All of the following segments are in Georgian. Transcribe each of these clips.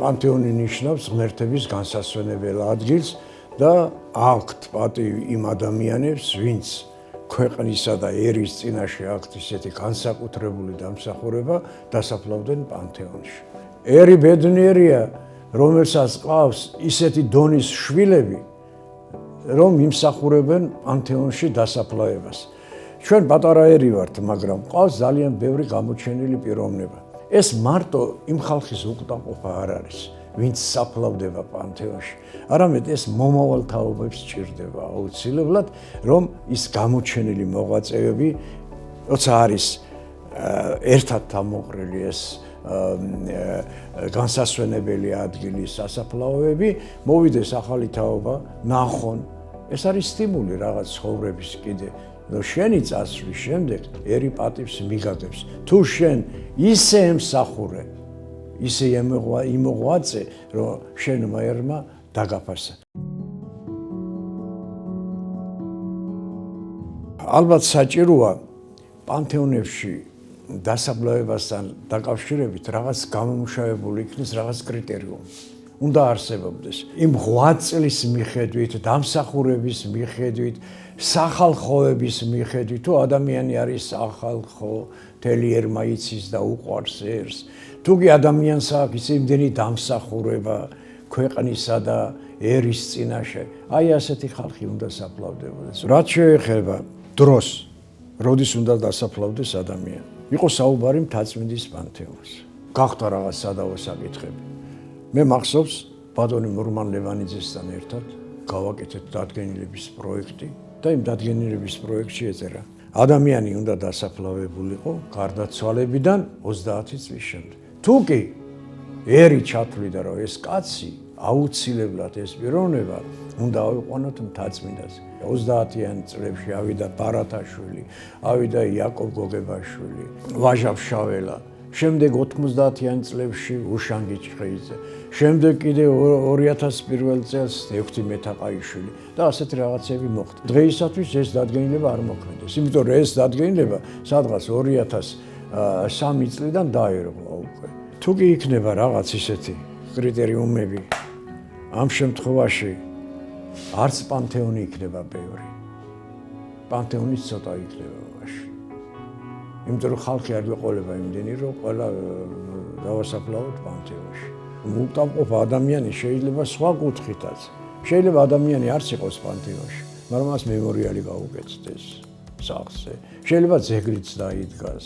პანთეონი ნიშნავს ღმერთების განსასვენებელ ადგილს და აქვთ პატივი იმ ადამიანებს, ვინც ქვეყნისა და ერის წინაშე აქვთ ისეთი განსაკუთრებული დამსახურება, დასაფლავდნენ პანთეონში. ერი ბედნიერია, რომელსაც ყავს ისეთი დონის შვილები, რომ იმსახურებენ პანთეონში დასაფლავებას. ჩვენ პატარა ერი ვართ, მაგრამ ყავს ძალიან ბევრი გამოჩენილი პიროვნება. ეს მარტო იმ ხალხის უკდაყოფა არ არის, ვინც საფლავდება პანთეონში, არამედ ეს მომავალ თაობებს სჭირდება აუცილებლად, რომ ის გამოჩენილი მოღვაწეები, როცა არის ერთად დამოყრილი ეს განსასვენებელი ადგილის სასაფლაოები, მოვიდეს ახალი თაობა, ნახონ. ეს არის სტიმული რაღაც ცხოვრების კიდე. შენი წასვლის შემდეგ ერი პატივს მიგაგებს. თუ შენ ისე ემსახურე, ისე იმოღვაწე, რომ შენმა ერმა დაგაფასა. ალბათ საჭიროა პანთეონებში დასაფლავებასთან დაკავშირებით რაღაც გამომუშავებული იქნეს რაღაც კრიტერიუმი. უნდა არსებობდეს იმ ღვაწლის მიხედვით, დამსახურების მიხედვით, სახალხოების მიხედვით, თუ ადამიანი არის სახალხო, მთელი ერმა იცის და უყვარს ერს. თუ კი ადამიანს აქვს იმდენი დამსახურება ქვეყნისა და ერის წინაშე, აი ასეთი ხალხი უნდა საფლავდებოდეს. რაც შეეხება დროს, როდის უნდა დასაფლავდეს ადამიანი. იყო საუბარი მთაწმინდის პანთეონს. გახდა რაღაც სადავო საკითხები. მე მახსოვს ბატონი მურმან ლევანიძესთან ერთად გავაკეთეთ დადგენილების პროექტი და იმ დადგენილების პროექტში ეწერა ადამიანი უნდა დასაფლავებულიყო გარდაცვალებიდან 30 წლის შემდეგ. თუ კი ერი ჩათვლიდა რომ ეს კაცი აუცილებლად ეს პიროვნება უნდა ავიყვანოთ მთაწმინდაზე. 30-იან წლებში ავიდა ბარათაშვილი, ავიდა იაკობ გოგებაშვილი, ვაჟა ფშაველა. შემდეგ 90-იან წლებში უშანგი ჩხეიძე. შემდეგ კიდე 2001 წელს ექვთი მეთაყაიშვილი და ასეთი რაღაცები მოხდა. დღეისათვის ეს დადგენილება არ მოქმედებს. იმიტომ რომ ეს დადგენილება სადღაც 2003 წლიდან დაერღვა უკვე. თუ კი იქნება რაღაც ისეთი კრიტერიუმები, ამ შემთხვევაში არც პანთეონი იქნება ბევრი. პანთეონის ცოტა იქნება მაშინ. იმიტომ რომ ხალხი არ გვეყოლება იმდენი, რომ ყველა დავასაფლავოთ პანთეონში. უკდაყოფა ადამიანი შეიძლება სხვა კუთხითაც. შეიძლება ადამიანი არც იყოს პანთეონში, მაგრამ მას მემორიალი გაუკეთდეს სახლზე. შეიძლება ძეგლიც დაიდგას.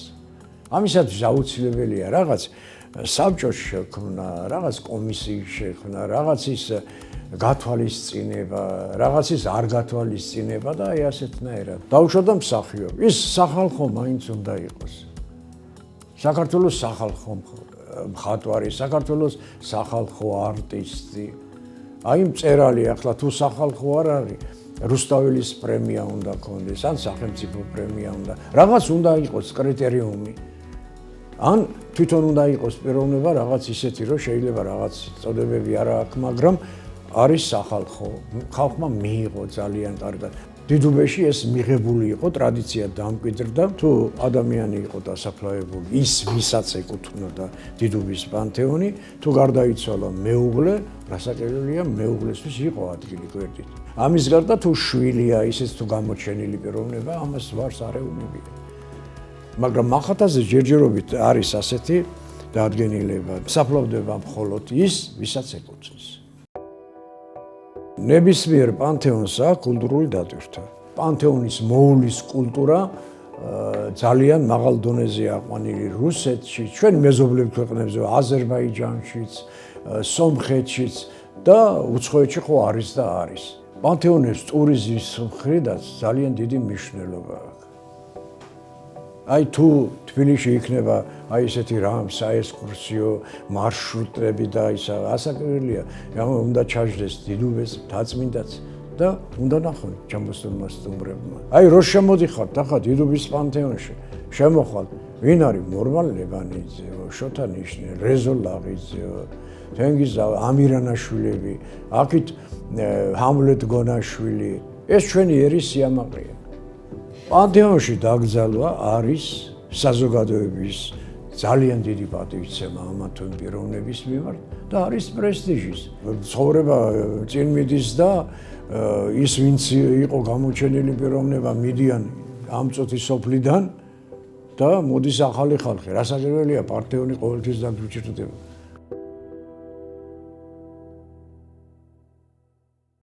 ამისათვის აუცილებელია რაღაც საბჭოს შექმნა, რაღაც კომისიის შექმნა, რაღაცის გათვალისწინება, რაღაცის არ გათვალისწინება და აი ასეთნაირად. დაუშვათ და მსახიობ. ის სახალხო მაინც უნდა იყოს. საქართველოს სახალხო მხატვარი, საქართველოს სახალხო არტისტი. აი მწერალი ახლა თუ სახალხო არ არის, რუსთაველის პრემია უნდა ქონდეს, ან სახელმწიფო პრემია უნდა. რაღაც უნდა იყოს კრიტერიუმი. ან თვითონ უნდა იყოს პიროვნება რაღაც ისეთი, რომ შეიძლება რაღაც წოდებები არ აქვს, მაგრამ არის სახალხო. ხალხმა მიიღო ძალიან კარგად. დიდუბეში ეს მიღებული იყო, ტრადიცია დამკვიდრდა, თუ ადამიანი იყო დასაფლავებული, ის ვისაც ეკუთვნოდა დიდუბის პანთეონი, თუ გარდაიცვალა მეუღლე, რასაკვირველია, მეუღლესთვის იყო ადგილი გვერდით. ამის გარდა თუ შვილია, ისიც თუ გამოჩენილი პიროვნება, ამას ვარს არ ეუბნებია. მაგრამ მახათაზე ჯერჯერობით არის ასეთი დადგენილება, საფლავდება მხოლოდ ის, ვისაც ეკუთვნის. ნებისმიერ პანთეონს აქვს კულტურული დატვირთვა. პანთეონის მოულის კულტურა ძალიან მაღალ დონეზე აყვანილი რუსეთში, ჩვენ მეზობლებ ქვეყნებზე, აზერბაიჯანშიც, სომხეთშიც და უცხოეთში ხო არის და არის. პანთეონებს ტურიზმის მხრიდან ძალიან დიდი მნიშვნელობა აქვს. აი თუ თბილისში იქნება აი ესეთი რამ საექსკურსიო მარშრუტები და ისა ასაკერელია, უნდა ჩაждდეს დიდუბეს მთაწმინდაც და უნდა ნახონ ჯამბოსტონმა სტუმრებმა. აი რო შემოდიხართ ახლა დიდუბის პანთეონში, შემოხვალ, ვინ არის მურმან ლევანიძეო, შოთა ნიშნი, რეზო ლაღიძეო, თენგიზ ამირანაშვილები, აქეთ ჰამლეტ გონაშვილი, ეს ჩვენი ერის სიამაყეა. პანთეონში დაკრძალვა არის საზოგადოების ძალიან დიდი პატივისცემა ამა თუ იმ პიროვნების მიმართ და არის პრესტიჟის. ცხოვრება წინ მიდის და ის ვინც იყო გამოჩენილი პიროვნება მიდიან ამ წუთის სოფლიდან და მოდის ახალი ხალხი. რასაკვირველია პარტიული ყოველთვის დაგჭირდება.